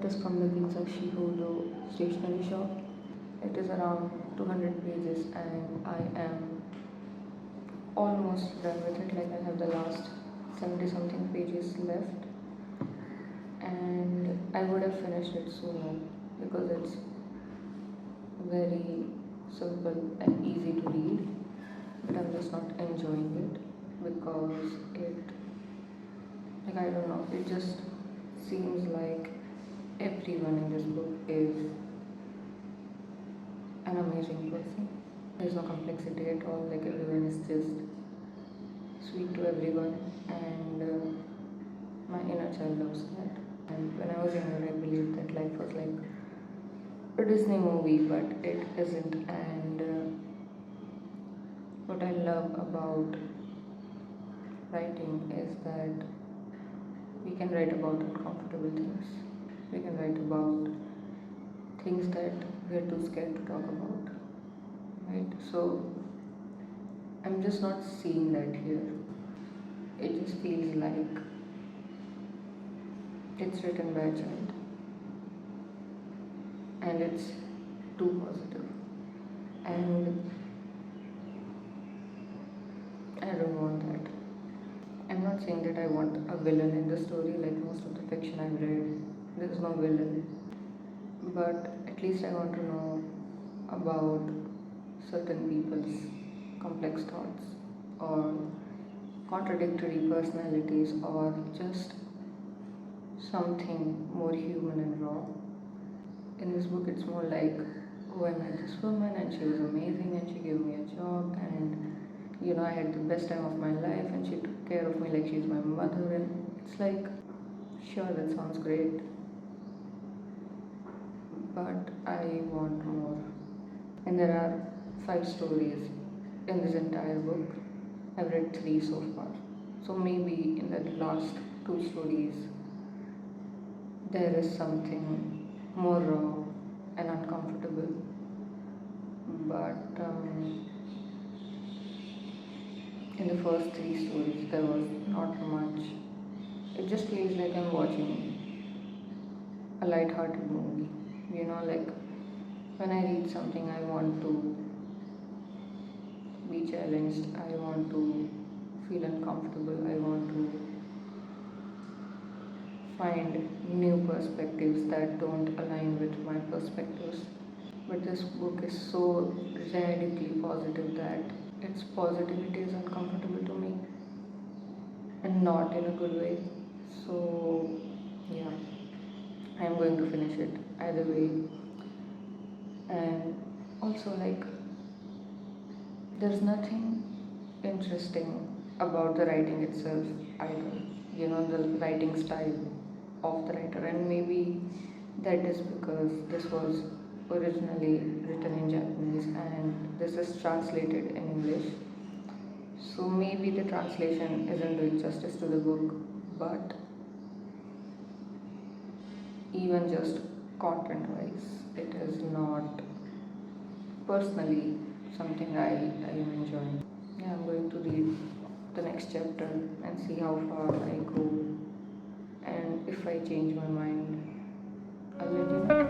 is from the Pizza Shihudo stationery shop. It is around 200 pages and I am almost done with it. Like I have the last 70 something pages left, and I would have finished it sooner because it's very simple and easy to read, but I'm just not enjoying it because I don't know, it just seems like everyone in this book is an amazing person. There's no complexity at all, like everyone is just sweet to everyone, and my inner child loves that. And when I was younger, I believed that life was like a Disney movie, but it isn't. And what I love about writing is that we can write about uncomfortable things. We can write about things that we're too scared to talk about, right? So I'm just not seeing that here. It just feels like it's written by a child and it's too positive. And I don't want that. I'm not saying that I want a villain in the story, like most of the fiction I've read. There's no villain. But at least I want to know about certain people's complex thoughts or contradictory personalities or just something more human and raw. In this book, it's more like, oh, I met this woman and she was amazing and she gave me a job and I had the best time of my life and she took care of me like she's my mother, and it's like, sure, that sounds great, but I want more. And there are 5 stories in this entire book. I've read 3 so far. So maybe in the last 2 stories, there is something more raw and uncomfortable. But in the first 3 stories, there was not much. It just feels like I'm watching a light-hearted movie. Like when I read something, I want to be challenged, I want to feel uncomfortable, I want to find new perspectives that don't align with my perspectives. But this book is so radically positive that its positivity is uncomfortable to me and not in a good way. So, yeah, I'm going to finish it either way. And also, like, there's nothing interesting about the writing itself either. The writing style of the writer, and maybe that is because this was originally written in Japanese and this is translated in English. So maybe the translation isn't doing justice to the book, but even just content wise, it is not personally something I am enjoying. Yeah, I'm going to read the next chapter and see how far I go, and if I change my mind, I'll let you know.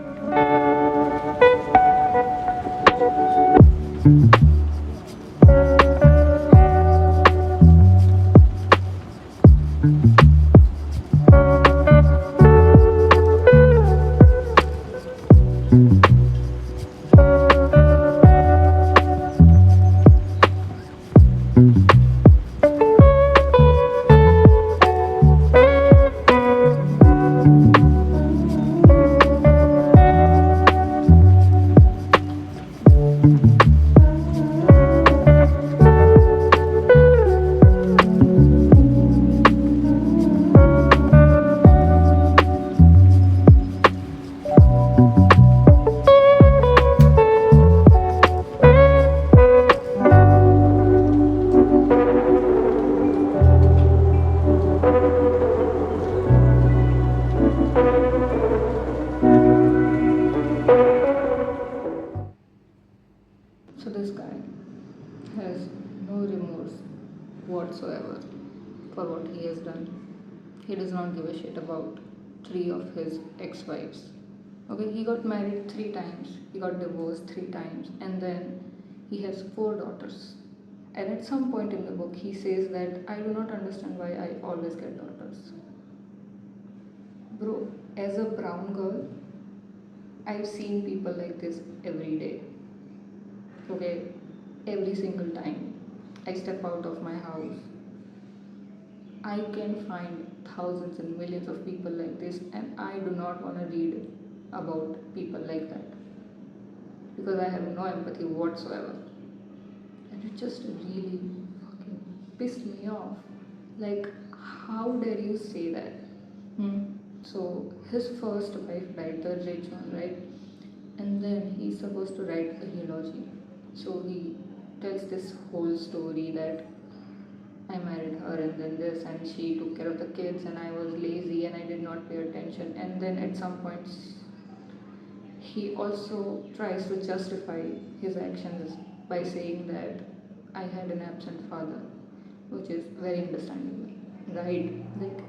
So this guy has no remorse whatsoever for what he has done. He does not give a shit about three of his ex-wives. Okay, he got married three times, he got divorced three times, and then he has four daughters. And at some point in the book, he says that I do not understand why I always get daughters. Bro, as a brown girl, I've seen people like this every day. Okay, every single time I step out of my house, I can find thousands and millions of people like this, and I do not want to read about people like that because I have no empathy whatsoever. And it just really fucking pissed me off. Like, how dare you say that? Hmm. So, his first wife died, the rich one, right? And then he's supposed to write a eulogy. So, he tells this whole story that I married her and then this, and she took care of the kids, and I was lazy and I did not pay attention. And then at some points, he also tries to justify his actions by saying that I had an absent father, which is very understandable, right? Like,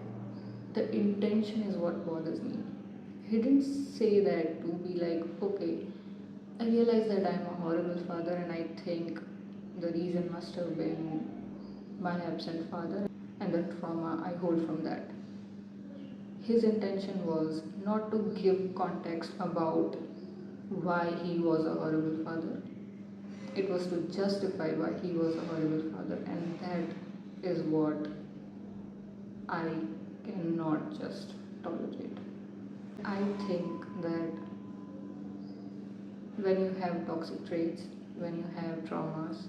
the intention is what bothers me. He didn't say that to be like, okay, I realize that I'm a horrible father, and I think the reason must have been my absent father and the trauma I hold from that. His intention was not to give context about why he was a horrible father. It was to justify why he was a horrible father, and that is what I cannot just tolerate. I think that when you have toxic traits, when you have traumas,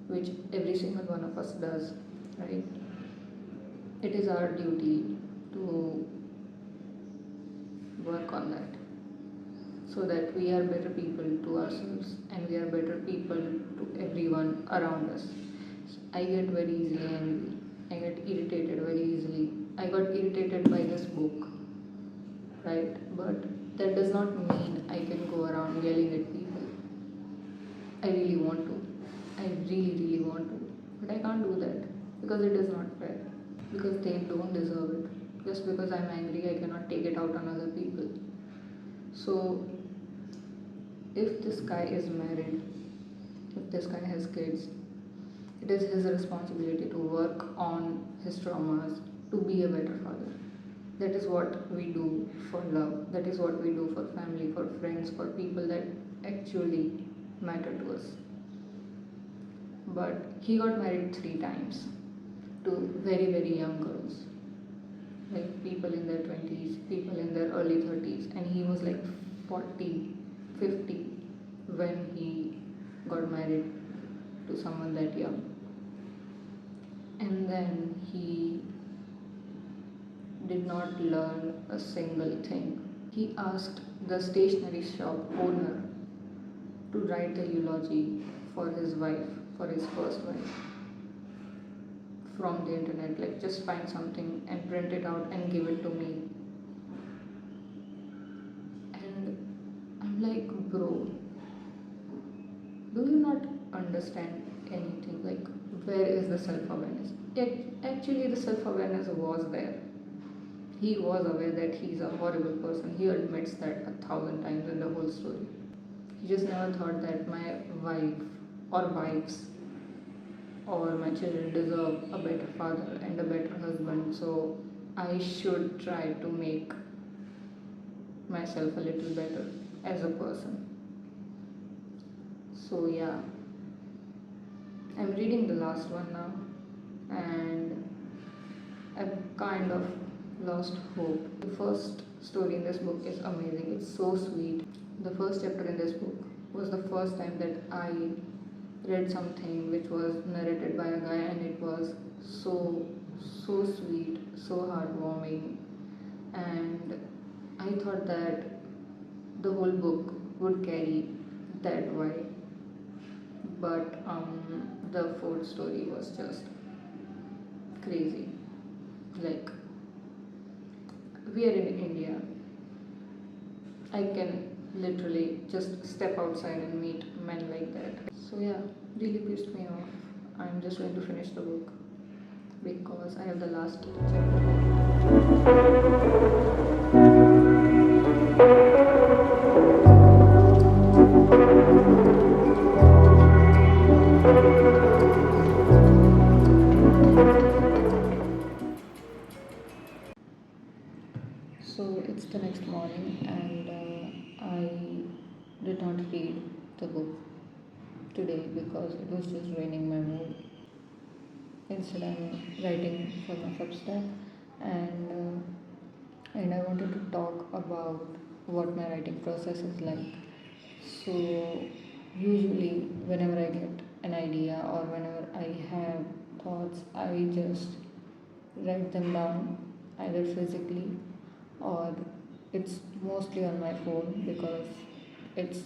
which every single one of us does, right? It is our duty to work on that so that we are better people to ourselves and we are better people to everyone around us. I get very easily angry, I get irritated very easily. I got irritated by this book, right? But that does not mean I can go around yelling at people. I really want to. I really, really want to. But I can't do that because it is not fair. Because they don't deserve it. Just because I'm angry, I cannot take it out on other people. So, if this guy is married, if this guy has kids, it is his responsibility to work on his traumas to be a better father. That is what we do for love. That is what we do for family, for friends, for people that actually matter to us. But he got married three times to very, very young girls, like people in their 20s, people in their early 30s, and he was like 40, 50 when he got married to someone that young. And then he did not learn a single thing. He asked the stationery shop owner to write a eulogy for his wife, for his first wife, from the internet. Like, just find something and print it out and give it to me. And I'm like, bro, do you not understand anything? Like, where is the self awareness? Actually, the self awareness was there. He was aware that he's a horrible person. He admits that 1,000 times in the whole story. He just never thought that my wife or wives or my children deserve a better father and a better husband, so I should try to make myself a little better as a person. So, yeah, I'm reading the last one now, and I've kind of lost hope. The first story in this book is amazing, it's so sweet. The first chapter in this book was the first time that I read something which was narrated by a guy, and it was so sweet, so heartwarming, and I thought that the whole book would carry that vibe. But the fourth story was just crazy. Like, we are in India. I can literally just step outside and meet men like that. So, yeah, really pissed me off. I'm just going to finish the book. because I have the last chapter. So it's the next morning, and I did not read the book today because it was just draining my mood. Instead, I'm writing for my Substack, and I wanted to talk about what my writing process is like. So, usually, whenever I get an idea or whenever I have thoughts, I just write them down either physically or it's mostly on my phone because it's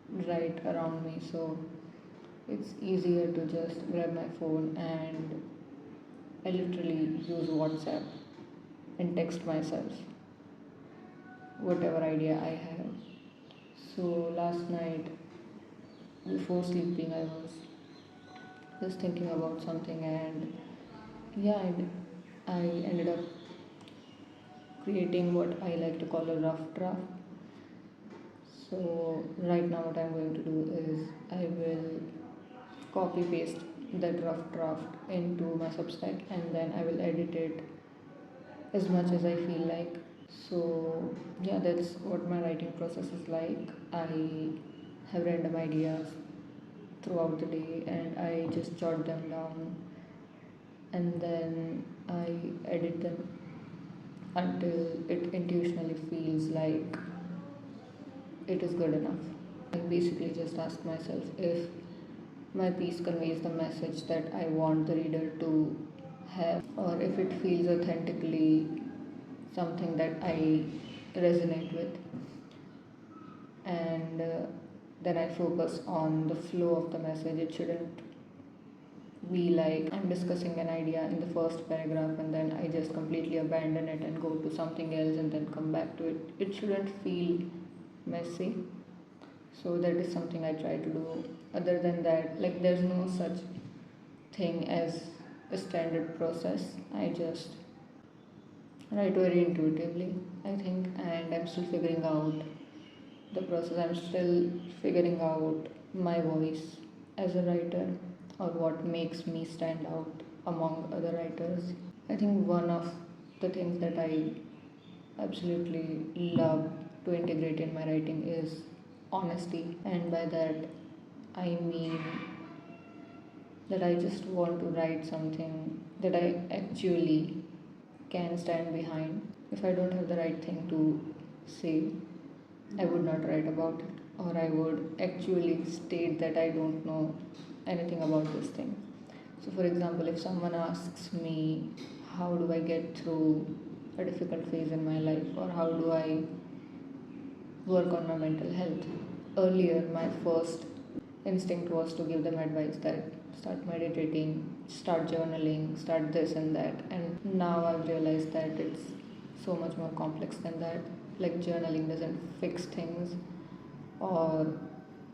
right around me. So, it's easier to just grab my phone and I literally use WhatsApp and text myself whatever idea I have. So last night before sleeping, I was just thinking about something, and yeah, I ended up creating what I like to call a rough draft. So right now, what I'm going to do is I will copy paste that rough draft into my Substack, and then I will edit it as much as I feel like. So, yeah, that's what my writing process is like. I have random ideas throughout the day and I just jot them down and then I edit them until it intuitionally feels like it is good enough. I basically just ask myself if my piece conveys the message that I want the reader to have, or if it feels authentically something that I resonate with, and then I focus on the flow of the message. It shouldn't be like I'm discussing an idea in the first paragraph and then I just completely abandon it and go to something else and then come back to it. It shouldn't feel messy. So that is something I try to do. Other than that, like there's no such thing as a standard process. I just write very intuitively, I think, and I'm still figuring out the process. I'm still figuring out my voice as a writer or what makes me stand out among other writers. I think one of the things that I absolutely love to integrate in my writing is honesty, and by that I mean that I just want to write something that I actually can stand behind. If I don't have the right thing to say, I would not write about it, or I would actually state that I don't know anything about this thing. So, for example, if someone asks me, how do I get through a difficult phase in my life, or how do I work on my mental health, earlier my first instinct was to give them advice that start meditating, start journaling, start this and that. And now I've realized that it's so much more complex than that. Like, journaling doesn't fix things, or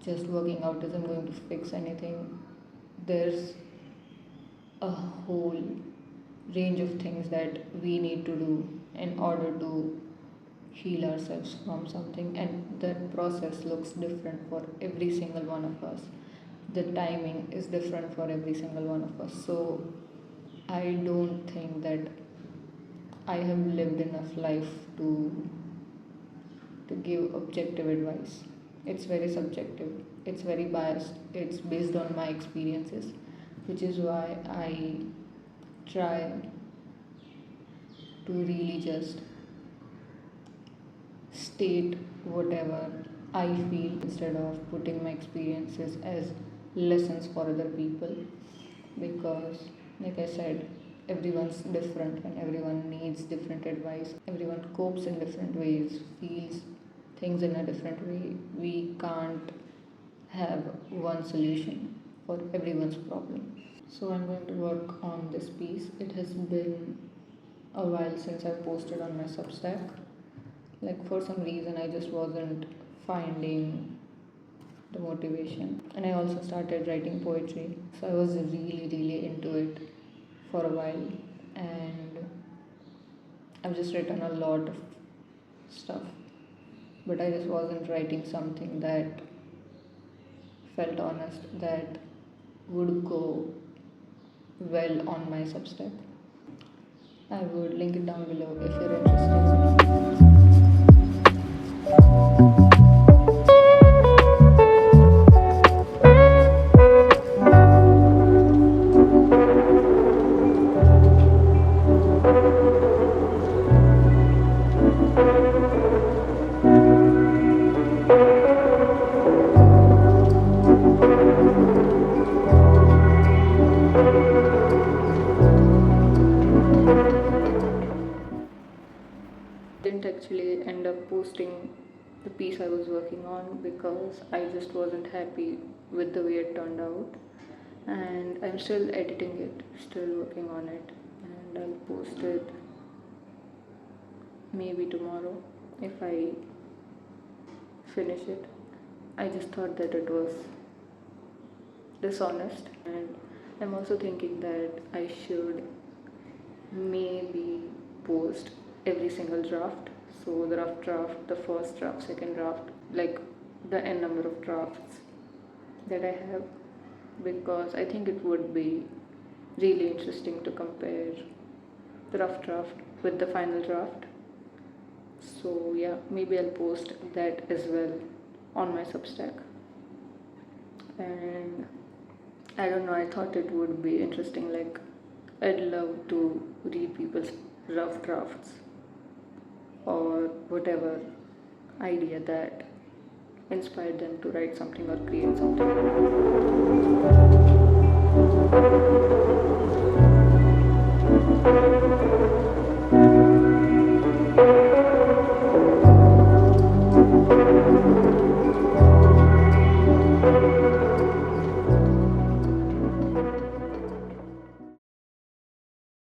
just working out isn't going to fix anything. There's a whole range of things that we need to do in order to heal ourselves from something, and that process looks different for every single one of us. The timing is different for every single one of us. So I don't think that I have lived enough life to give objective advice. It's very subjective, it's very biased, it's based on my experiences, which is why I try to really just state whatever I feel instead of putting my experiences as lessons for other people, because, like I said, everyone's different and everyone needs different advice. Everyone copes in different ways, feels things in a different way. We can't have one solution for everyone's problem. So, I'm going to work on this piece. It has been a while since I posted on my Substack. Like, for some reason, I just wasn't finding the motivation. And I also started writing poetry. So I was really, really into it for a while, and I've just written a lot of stuff, but I just wasn't writing something that felt honest, that would go well on my Substack. I would link it down below if you're interested. Didn't actually end up posting the piece I was working on because I just wasn't happy with the way it turned out, and I'm still editing it, still working on it, and I'll post it maybe tomorrow if I finish it. I just thought that it was dishonest, and I'm also thinking that I should maybe post every single draft. So the rough draft, the first draft, second draft, like the n number of drafts that I have, because I think it would be really interesting to compare the rough draft with the final draft. So yeah, maybe I'll post that as well on my Substack. And I don't know, I thought it would be interesting. Like, I'd love to read people's rough drafts or whatever idea that inspired them to write something or create something.